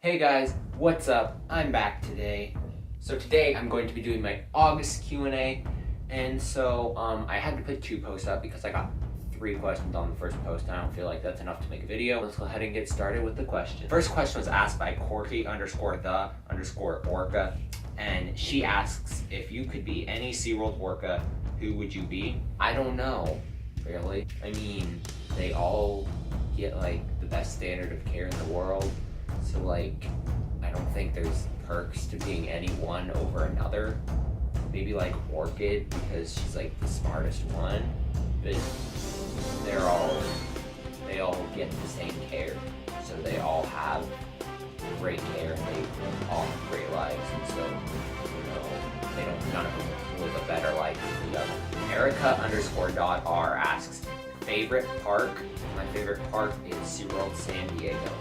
Hey guys, what's up? I'm back today. So today I'm going to be doing my August Q&A, and so I had to put 2 posts up because I got 3 questions on the first post, and I don't feel like that's enough to make a video. Let's go ahead and get started with the question. First question was asked by Corky_the_Orca, and she asks, if you could be any SeaWorld Orca, who would you be? I don't know, really. I mean, they all get like the best standard of care in the world. So like, I don't think there's perks to being any one over another. Maybe like Orchid because she's like the smartest one, but they all get the same care. So they all have great care and they all have great lives. And so, none of them live a better life than the other. Erica_.r asks, favorite park? My favorite park is SeaWorld San Diego.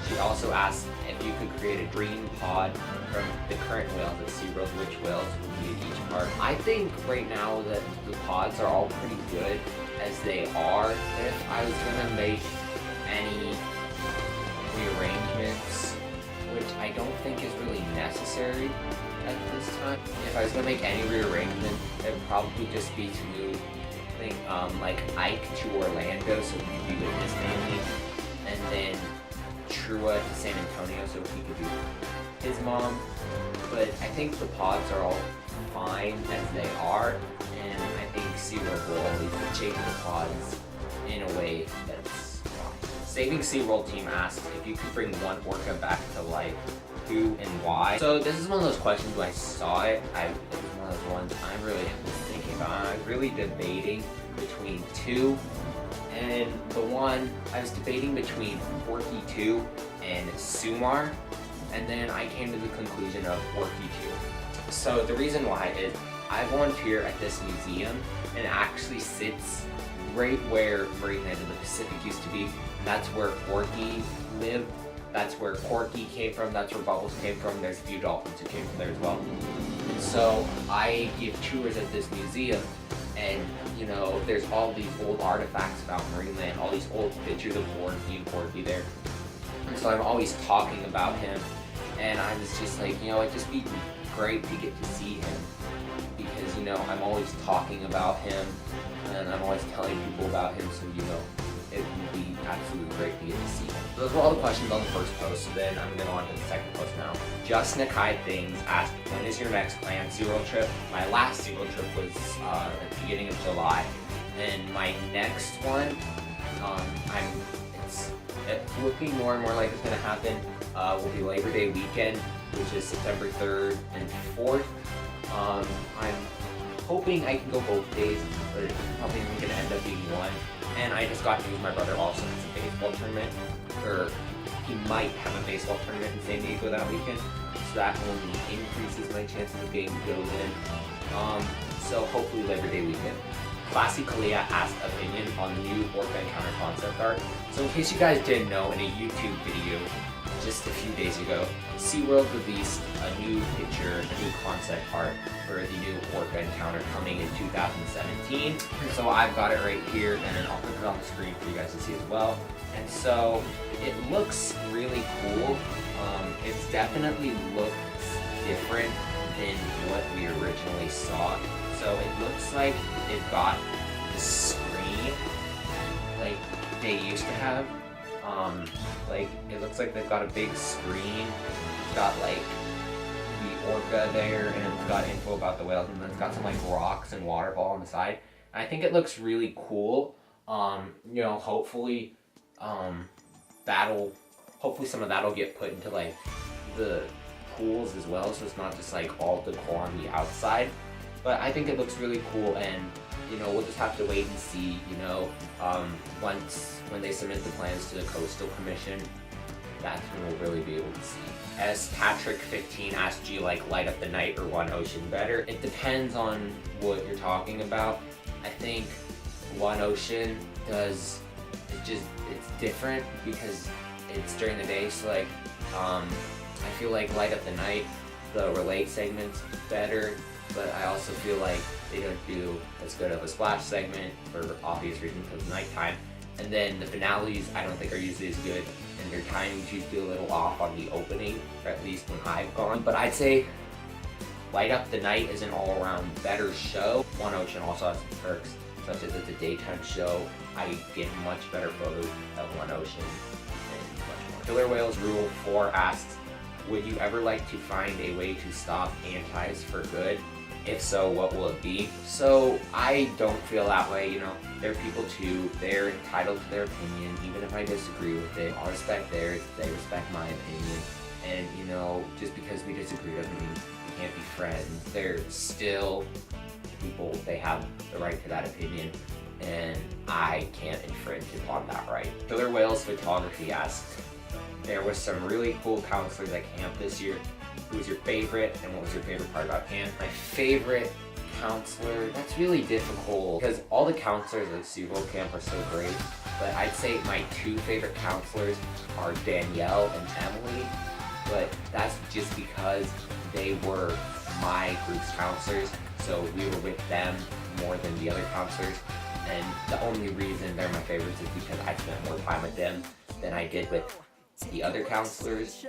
She also asked if you could create a dream pod from the current whales at SeaWorld, which whales would be at each park. I think right now that the pods are all pretty good as they are. If I was gonna make any rearrangements, which I don't think is really necessary at this time. If I was gonna make any rearrangement, it would probably just be to move like Ike to Orlando so he could be with his family, and then Trua to San Antonio so he could be his mom. But I think the pods are all fine as they are, and I think SeaWorld will always change the pods in a way that's fine. Saving SeaWorld team asks if you could bring one orca back to life, who and why? So this is one of those questions when I saw it, it was one of those ones I really was thinking about. I was really debating between 2. And the one, I was debating between Orky 2 and Sumar, and then I came to the conclusion of Orky 2. So the reason why is I volunteer at this museum, and it actually sits right where Marineland in the Pacific used to be, and that's where Orky lived, that's where Corky came from, that's where Bubbles came from, there's a few dolphins who came from there as well. And so I give tours at this museum, and there's all these old artifacts about Marineland, all these old pictures of Orky and Corky there. And so I'm always talking about him, and I was just like, it'd just be great to get to see him, because I'm always talking about him, and I'm always telling people about him, so it would be absolutely great to get to see him. Those were all the questions on the first post, so then I'm going to go on to the second post now. Just Nakai Things asked, when is your next planned SeaWorld trip? My last SeaWorld trip was at the beginning of July, and my next one, it's looking more and more like it's going to happen, will be Labor Day weekend, which is September 3rd and 4th. I'm hoping I can go both days, but it's probably going to end up being one. And I just got news my brother also has a baseball tournament, or he might have a baseball tournament in San Diego that weekend, so that only increases my chances of getting to go then. So hopefully Labor Day weekend. Classy Kalia asked opinion on the new Orca Encounter concept art. So in case you guys didn't know, in a YouTube video just a few days ago, SeaWorld released a new picture, a new concept art for the new Orca Encounter coming in 2017. And so I've got it right here, and then I'll put it on the screen for you guys to see as well. And so it looks really cool. It's definitely looks different than what we originally saw. So it looks like they've got the screen like they used to have. It looks like they've got a big screen. It's got like the orca there, and it's got info about the whales, and then it's got some like rocks and waterfall on the side. And I think it looks really cool. Hopefully, hopefully some of that'll get put into like the pools as well, so it's not just like all decor on the outside. But I think it looks really cool, and we'll just have to wait and see, when they submit the plans to the Coastal Commission, that's when we'll really be able to see. As Patrick15 asked, do you like Light Up the Night or One Ocean better? It depends on what you're talking about. I think One Ocean it's different because it's during the day, so like, I feel like Light Up the Night, the relate segment's better, but I also feel like they don't do as good of a splash segment for obvious reasons because it's nighttime. And then the finales I don't think are usually as good. and your timing's usually a little off on the opening, or at least when I've gone. But I'd say Light Up the Night is an all-around better show. One Ocean also has some perks, such as it's a daytime show. I get much better photos of One Ocean and much more. Killer Whales Rule 4 asks, would you ever like to find a way to stop antis for good? If so, what will it be? So I don't feel that way, you know. They're people too. They're entitled to their opinion, even if I disagree with it. I'll respect theirs, they respect my opinion. And you know, just because we disagree doesn't mean we can't be friends. They're still people, they have the right to that opinion, and I can't infringe upon that right. Killer Whales Photography asks, there was some really cool counselors at camp this year. Who was your favorite, and what was your favorite part about camp? My favorite counselor, that's really difficult because all the counselors at SeaWorld camp are so great, but I'd say my two favorite counselors are Danielle and Emily, but that's just because they were my group's counselors, so we were with them more than the other counselors, and the only reason they're my favorites is because I spent more time with them than I did with the other counselors.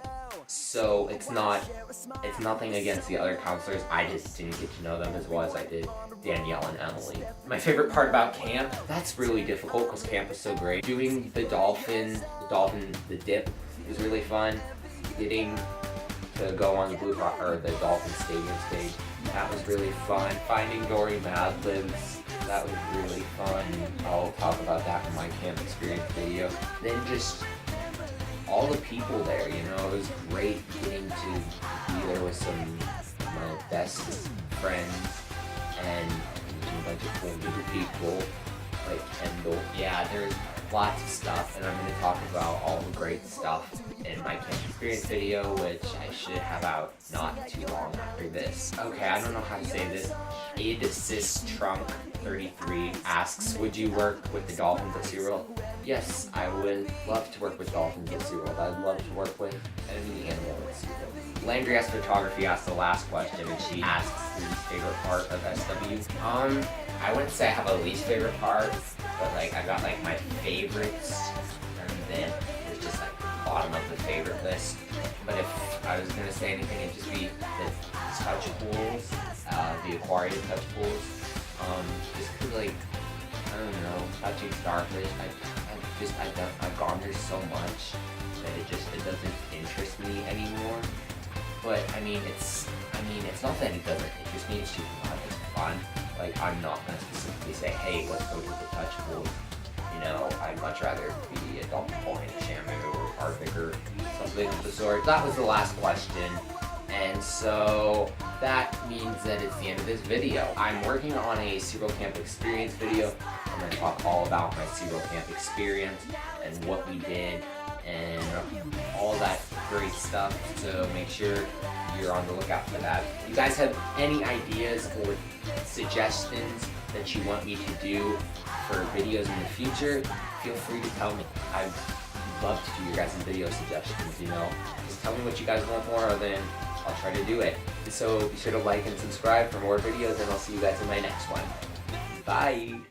So it's nothing against the other counselors, I just didn't get to know them as well as I did Danielle and Emily. My favorite part about camp, that's really difficult because camp is so great. Doing the dip was really fun. Getting to go on the the Dolphin Stadium stage, that was really fun. Finding Dory Mad Libs, that was really fun. I'll talk about that in my camp experience video. Then just all the people there, you know, it was great getting to be there with some of my best friends and a bunch of cool new people like Kendall. Yeah, there's lots of stuff, and I'm going to talk about all the great stuff in my camp experience video, which I should have out not too long after this. Okay, I don't know how to say this. Id Trunk 33 asks, would you work with the dolphins at SeaWorld? Yes, I would love to work with dolphins at SeaWorld. I'd love to work with any animal at SeaWorld. Landry's Photography asked the last question, and she asks least favorite part of SW. I wouldn't say I have a least favorite part, but like I got like my favorites, and then it's just like the bottom of the favorite list. But if I was gonna say anything, it'd just be the touch pools, the aquarium touch pools. Just cause like, I don't know, touching starfish, I've gone there so much that it doesn't interest me anymore. But I mean, it's not that it doesn't interest me, it's just not as fun. Like, I'm not gonna specifically say, hey, let's go to the touch pools. You know, I'd much rather be a dolphin pool in a Shamu or Arctic or something of the sort. That was the last question. And so that means that it's the end of this video. I'm working on a SeaWorld Camp Experience video. I'm going to talk all about my SeaWorld Camp experience and what we did and all that great stuff. So make sure you're on the lookout for that. If you guys have any ideas or suggestions that you want me to do for videos in the future, feel free to tell me. I'd love to do your guys' video suggestions, you know. Just tell me what you guys want more of, and I'll try to do it. So be sure to like and subscribe for more videos, and I'll see you guys in my next one. Bye!